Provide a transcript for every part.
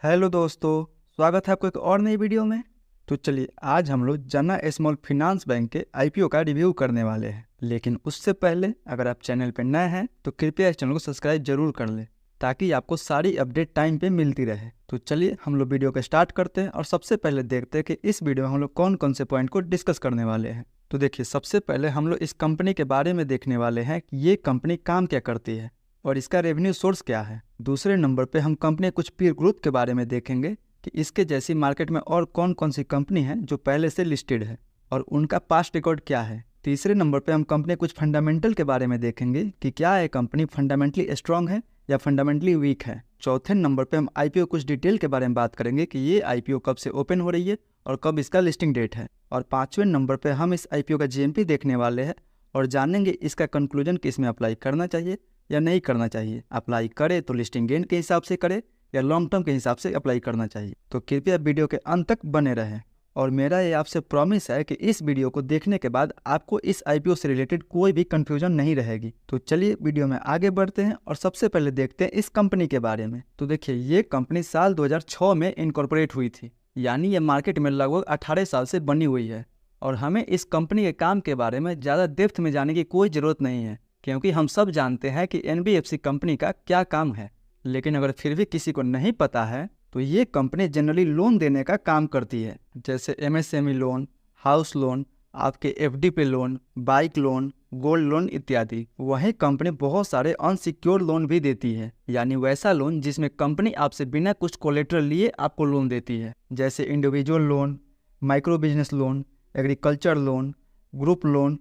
Hello दोस्तों, स्वागत है आपको एक और नई वीडियो में। तो चलिए आज हम लोग जना स्मॉल फाइनेंस बैंक के आईपीओ का रिव्यू करने वाले हैं। लेकिन उससे पहले अगर आप चैनल पर नए हैं तो कृपया इस चैनल को सब्सक्राइब जरूर कर लें ताकि आपको सारी अपडेट टाइम पे मिलती रहे। तो चलिए हम लोग वीडियो को स्टार्ट करते हैं और सबसे पहले देखते हैं कि इस वीडियो में हम लोग कौन कौन से पॉइंट को डिस्कस करने वाले हैं। तो देखिए, सबसे पहले हम लोग इस कंपनी के बारे में देखने वाले हैं कि ये कंपनी काम क्या करती है और इसका रेवेन्यू सोर्स क्या है। दूसरे नंबर पे हम कंपनी कुछ पीर ग्रुप के बारे में देखेंगे कि इसके जैसी मार्केट में और कौन कौन सी कंपनी है जो पहले से लिस्टेड है और उनका पास्ट रिकॉर्ड क्या है। तीसरे नंबर पे हम कंपनी कुछ फंडामेंटल के बारे में देखेंगे कि क्या है कंपनी फंडामेंटली स्ट्रांग है या फंडामेंटली वीक है। चौथे नंबर पे हम आईपीओ कुछ डिटेल के बारे में बात करेंगे कि ये आईपीओ कब से ओपन हो रही है और कब इसका लिस्टिंग डेट है। और पांचवें नंबर पे हम इस आईपीओ का जीएमपी देखने वाले हैं और जानेंगे इसका कंक्लूजन कि इसमें अप्लाई करना चाहिए या नहीं करना चाहिए। अप्लाई करे तो लिस्टिंग गेन के हिसाब से करे या लॉन्ग टर्म के हिसाब से अप्लाई करना चाहिए। तो कृपया वीडियो के अंत तक बने रहें और मेरा ये आपसे प्रॉमिस है कि इस वीडियो को देखने के बाद आपको इस आईपीओ से रिलेटेड कोई भी कंफ्यूजन नहीं रहेगी। तो चलिए वीडियो में आगे बढ़ते हैं और सबसे पहले देखते हैं इस कंपनी के बारे में। तो देखिए, ये कंपनी साल 2006 में इनकॉर्पोरेट हुई थी, यानी ये मार्केट में लगभग 18 साल से बनी हुई है। और हमें इस कंपनी के काम के बारे में ज़्यादा डेप्थ में जाने की कोई ज़रूरत नहीं है क्योंकि हम सब जानते हैं कि एनबीएफसी कंपनी का क्या काम है। लेकिन अगर फिर भी किसी को नहीं पता है तो ये कंपनी जनरली लोन देने का काम करती है, जैसे एमएसएमई लोन, हाउस लोन, आपके एफडी पे loan, bike loan, gold loan इत्यादि। वहीं कंपनी बहुत सारे अनसिक्योर्ड लोन भी देती है, यानी वैसा लोन जिसमें कंपनी आपसे बिना कुछ कोलेटरल लिए आपको लोन देती है, जैसे individual loan, micro business loan, agriculture loan, group loan.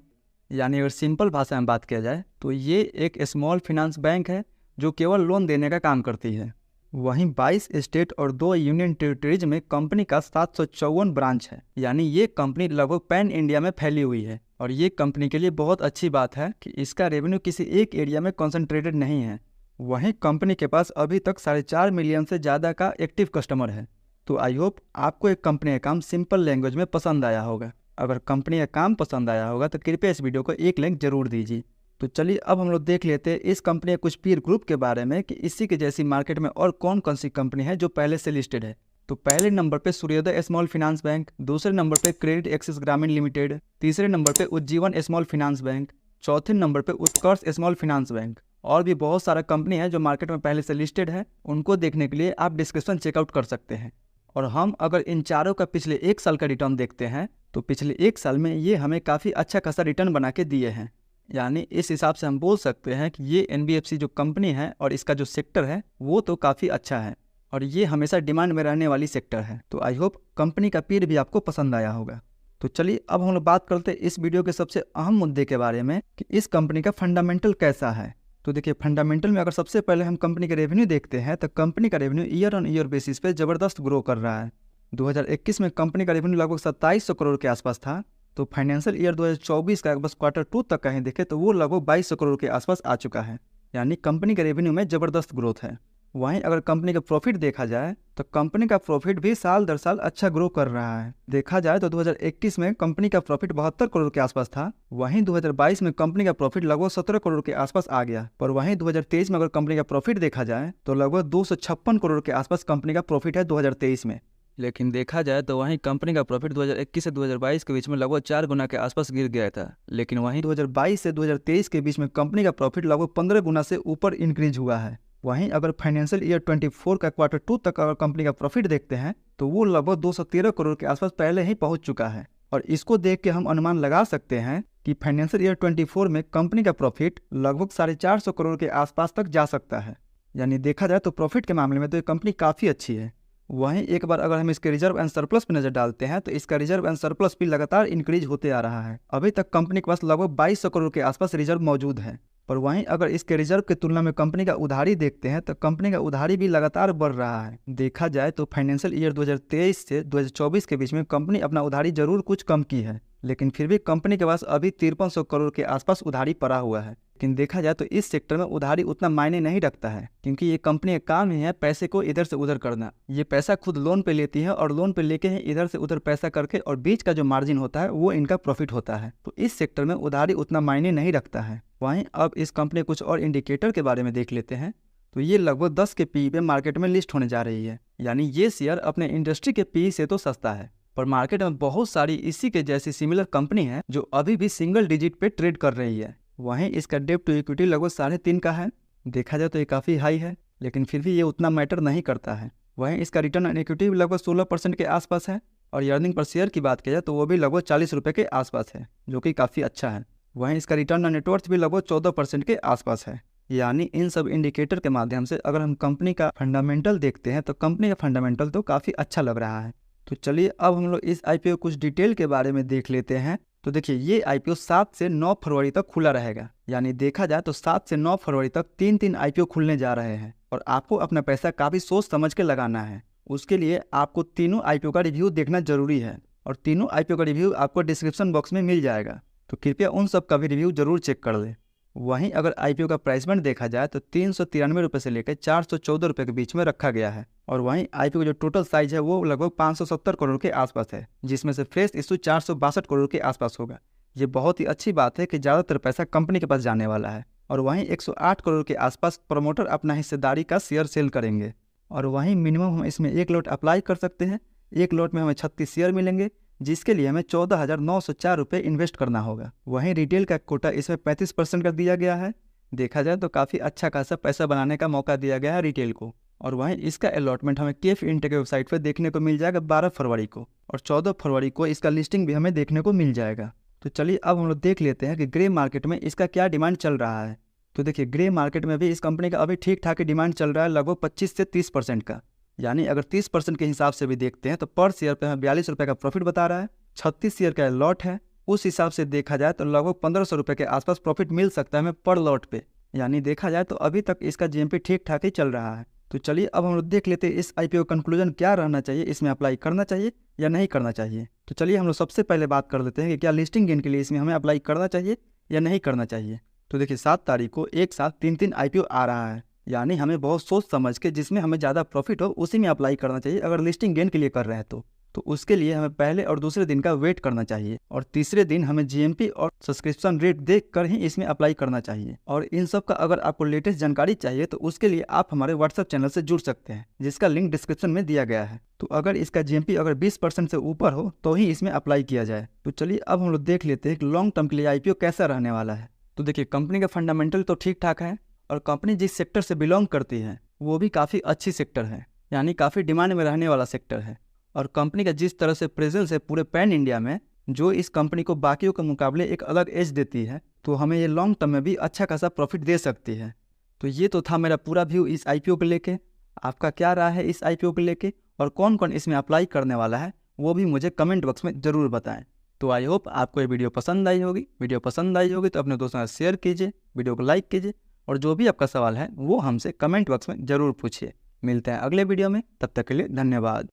यानी अगर सिंपल भाषा में बात किया जाए तो ये एक स्मॉल फाइनेंस बैंक है जो केवल लोन देने का काम करती है। वहीं 22 स्टेट और 2 यूनियन टेरिटरीज में कंपनी का 754 ब्रांच है, यानी ये कंपनी लगभग पैन इंडिया में फैली हुई है। और ये कंपनी के लिए बहुत अच्छी बात है कि इसका रेवेन्यू किसी एक एरिया में कॉन्सेंट्रेटेड नहीं है। वहीं कंपनी के पास अभी तक 4.5 मिलियन से ज़्यादा का एक्टिव कस्टमर है। तो आई होप आपको एक कंपनी का काम सिंपल लैंग्वेज में पसंद आया होगा। अगर कंपनी का काम पसंद आया होगा तो कृपया इस वीडियो को एक लिंक जरूर दीजिए। तो चलिए अब हम लोग देख लेते हैं इस कंपनी के कुछ पीर ग्रुप के बारे में कि इसी के जैसी मार्केट में और कौन कौन सी कंपनी है जो पहले से लिस्टेड है। तो पहले नंबर पे सूर्योदय स्मॉल फाइनेंस बैंक, दूसरे नंबर पे क्रेडिट एक्सिस ग्रामीण लिमिटेड, तीसरे नंबर पे उज्जीवन स्मॉल फाइनेंस बैंक, चौथे नंबर पे उत्कर्ष स्मॉल फाइनेंस बैंक। और भी बहुत सारा कंपनी है जो मार्केट में पहले से लिस्टेड है, उनको देखने के लिए आप डिस्क्रिप्शन चेकआउट कर सकते हैं। और हम अगर इन चारों का पिछले 1 साल का रिटर्न देखते हैं तो पिछले 1 साल में ये हमें काफ़ी अच्छा खासा रिटर्न बना के दिए हैं। यानी इस हिसाब से हम बोल सकते हैं कि ये एनबीएफसी जो कंपनी है और इसका जो सेक्टर है वो तो काफ़ी अच्छा है और ये हमेशा डिमांड में रहने वाली सेक्टर है। तो आई होप कंपनी का पीर भी आपको पसंद आया होगा। तो चलिए अब हम लोग बात करते हैं इस वीडियो के सबसे अहम मुद्दे के बारे में कि इस कंपनी का फंडामेंटल कैसा है। तो देखिए, फंडामेंटल में अगर सबसे पहले हम कंपनी का रेवेन्यू देखते हैं तो कंपनी का revenue year on year basis पे ज़बरदस्त ग्रो कर रहा है। 2021 में कंपनी का रेवेन्यू लगभग 2700 करोड़ के आसपास था। तो फाइनेंशियल ईयर 2024 का बस Q2 तक कहीं देखे तो वो लगभग 2200 करोड़ के आसपास आ चुका है, यानी कंपनी के रेवेन्यू में ज़बरदस्त ग्रोथ है। वहीं अगर कंपनी का प्रॉफिट देखा जाए तो कंपनी का प्रॉफिट भी साल दर साल अच्छा ग्रो कर रहा है। देखा जाए तो 2021 में कंपनी का प्रॉफिट 72 करोड़ के आसपास था। वहीं 2022 में कंपनी का प्रॉफिट लगभग 17 करोड़ के आसपास आ गया। पर वहीं 2023 में अगर कंपनी का प्रॉफिट देखा जाए तो लगभग 256 करोड़ के आसपास कंपनी का प्रॉफिट है 2023 में। लेकिन देखा जाए तो वहीं कंपनी का प्रॉफिट 2021 से 2022 के बीच में लगभग 4 गुना के आसपास गिर गया था। लेकिन वहीं 2022 से 2023 के बीच में कंपनी का प्रॉफिट लगभग 15 गुना से ऊपर इंक्रीज हुआ है। वहीं अगर फाइनेंशियल ईयर 24 का Q2 तक अगर कंपनी का प्रॉफिट देखते हैं तो वो लगभग 213 करोड़ के आसपास पहले ही पहुंच चुका है। और इसको देख के हम अनुमान लगा सकते हैं कि फाइनेंशियल ईयर 24 में कंपनी का प्रॉफिट लगभग 450 करोड़ के आसपास तक जा सकता है। यानी देखा जाए तो प्रॉफिट के मामले में तो ये कंपनी काफ़ी अच्छी है। वहीं एक बार अगर हम इसके रिजर्व एंड सरप्लस पर नजर डालते हैं तो इसका रिजर्व एंड सरप्लस भी लगातार इंक्रीज होते आ रहा है। अभी तक कंपनी के पास लगभग 2200 करोड़ के आसपास रिजर्व मौजूद है। पर वहीं अगर इसके रिजर्व की तुलना में कंपनी का उधारी देखते हैं तो कंपनी का उधारी भी लगातार बढ़ रहा है। देखा जाए तो फाइनेंशियल ईयर 2023 से 2024 के बीच में कंपनी अपना उधारी जरूर कुछ कम की है, लेकिन फिर भी कंपनी के पास अभी 5300 करोड़ के आसपास उधारी पड़ा हुआ है। लेकिन देखा जाए तो इस सेक्टर में उधारी उतना मायने नहीं रखता है क्योंकि ये कंपनी का काम ही है पैसे को इधर से उधर करना। ये पैसा खुद लोन पे लेती है और लोन पे लेके ही इधर से उधर पैसा करके और बीच का जो मार्जिन होता है वो इनका प्रॉफिट होता है। तो इस सेक्टर में उधारी उतना मायने नहीं रखता है। वहीं अब इस कंपनी कुछ और इंडिकेटर के बारे में देख लेते हैं। तो ये लगभग 10 के पी पे मार्केट में लिस्ट होने जा रही है। यानी ये शेयर अपने इंडस्ट्री के पीई से तो सस्ता है, पर मार्केट में बहुत सारी इसी के जैसी सिमिलर कंपनी है जो अभी भी सिंगल डिजिट पे ट्रेड कर रही है। वहीं इसका डेट टू इक्विटी लगभग 3.5 का है। देखा जाए तो ये काफ़ी हाई है, लेकिन फिर भी ये उतना मैटर नहीं करता है। वहीं इसका रिटर्न ऑन इक्विटी लगभग 16% के आसपास है, और अर्निंग पर शेयर की बात की जाए तो वो भी लगभग 40 रुपये के आसपास है, जो कि काफ़ी अच्छा है। वहीं इसका रिटर्न ऑन नेटवर्थ भी लगभग 14% के आसपास है। यानी इन सब इंडिकेटर के माध्यम से अगर हम कंपनी का फंडामेंटल देखते हैं तो कंपनी का फंडामेंटल तो काफ़ी अच्छा लग रहा है। तो चलिए अब हम लोग इस आईपीओ कुछ डिटेल के बारे में देख लेते हैं। तो देखिए, ये आईपीओ 7 से 9 फरवरी तक खुला रहेगा। यानी देखा जाए तो 7 से 9 फरवरी तक 3 आईपीओ खुलने जा रहे हैं, और आपको अपना पैसा काफ़ी सोच समझ के लगाना है। उसके लिए आपको तीनों आईपीओ का रिव्यू देखना जरूरी है, और तीनों आईपीओ का रिव्यू आपको डिस्क्रिप्शन बॉक्स में मिल जाएगा, तो कृपया उन सब का भी रिव्यू जरूर चेक कर लें। वहीं अगर आईपीओ का प्राइस बैंड देखा जाए तो 393 रुपये से लेकर 414 रुपये के बीच में रखा गया है, और वहीं आईपीओ का जो टोटल साइज है वो लगभग 570 करोड़ के आसपास है, जिसमें से फ्रेश इशू 462 करोड़ के आसपास होगा। ये बहुत ही अच्छी बात है कि ज़्यादातर पैसा कंपनी के पास जाने वाला है, और वहीं 108 करोड़ के आसपास प्रमोटर अपना हिस्सेदारी का शेयर सेल करेंगे। और वहीं मिनिमम हम इसमें 1 लॉट अप्लाई कर सकते हैं। 1 लॉट में हमें 36 शेयर मिलेंगे, जिसके लिए हमें 14,904 रुपये इन्वेस्ट करना होगा। वहीं रिटेल का कोटा इसमें 35% का दिया गया है। देखा जाए तो काफ़ी अच्छा खासा पैसा बनाने का मौका दिया गया है रिटेल को। और वहीं इसका अलॉटमेंट हमें केफ इंटेक की वेबसाइट पर देखने को मिल जाएगा 12 फरवरी को, और 14 फरवरी को इसका लिस्टिंग भी हमें देखने को मिल जाएगा। तो चलिए अब हम लोग देख लेते हैं कि ग्रे मार्केट में इसका क्या डिमांड चल रहा है। तो देखिए, ग्रे मार्केट में भी इस कंपनी का अभी ठीक ठाक डिमांड चल रहा है, लगभग 25 से 30% का। यानी अगर 30% के हिसाब से भी देखते हैं तो पर शेयर पे हमें 42 रुपये का प्रॉफिट बता रहा है। 36 शेयर का लॉट है, उस हिसाब से देखा जाए तो लगभग 1500 रुपये के आसपास प्रॉफिट मिल सकता है हमें पर लॉट पे। यानी देखा जाए तो अभी तक इसका जीएमपी ठीक ठाक ही चल रहा है। तो चलिए अब हम लोग देख लेते हैं इस आईपीओ कंक्लूजन क्या रहना चाहिए, इसमें अप्लाई करना चाहिए या नहीं करना चाहिए। तो चलिए हम लोग सबसे पहले बात कर लेते हैं कि क्या लिस्टिंग गेन के लिए इसमें हमें अप्लाई करना चाहिए या नहीं करना चाहिए। तो देखिए, 7 तारीख को एक साथ 3 आईपीओ आ रहा है, यानी हमें बहुत सोच समझ के जिसमें हमें ज़्यादा प्रॉफिट हो उसी में अप्लाई करना चाहिए। अगर लिस्टिंग गेन के लिए कर रहे हैं तो उसके लिए हमें पहले और दूसरे दिन का वेट करना चाहिए, और तीसरे दिन हमें जीएमपी और सब्सक्रिप्शन रेट देख कर ही इसमें अप्लाई करना चाहिए। और इन सब का अगर आपको लेटेस्ट जानकारी चाहिए तो उसके लिए आप हमारे व्हाट्सएप चैनल से जुड़ सकते हैं, जिसका लिंक डिस्क्रिप्शन में दिया गया है। तो अगर इसका जीएमपी अगर 20% से ऊपर हो तो ही इसमें अप्लाई किया जाए। तो चलिए अब हम लोग देख लेते हैं कि लॉन्ग टर्म के लिए आईपीओ कैसा रहने वाला है। तो देखिए, कंपनी का फंडामेंटल तो ठीक ठाक है, और कंपनी जिस सेक्टर से बिलोंग करती है वो भी काफ़ी अच्छी सेक्टर है, यानी काफ़ी डिमांड में रहने वाला सेक्टर है। और कंपनी का जिस तरह से प्रेजेंस है पूरे पैन इंडिया में, जो इस कंपनी को बाकियों के मुकाबले एक अलग एज देती है, तो हमें ये लॉन्ग टर्म में भी अच्छा खासा प्रॉफिट दे सकती है। तो ये तो था मेरा पूरा व्यू इस आईपीओ को लेके। आपका क्या राय है इस आईपीओ को लेके, और कौन कौन इसमें अप्लाई करने वाला है वो भी मुझे कमेंट बॉक्स में ज़रूर बताएं। तो आई होप आपको ये वीडियो पसंद आई होगी। वीडियो पसंद आई होगी तो अपने दोस्तों के साथ शेयर कीजिए, वीडियो को लाइक कीजिए, और जो भी आपका सवाल है वो हमसे कमेंट बॉक्स में ज़रूर पूछिए। मिलते हैं अगले वीडियो में, तब तक के लिए धन्यवाद।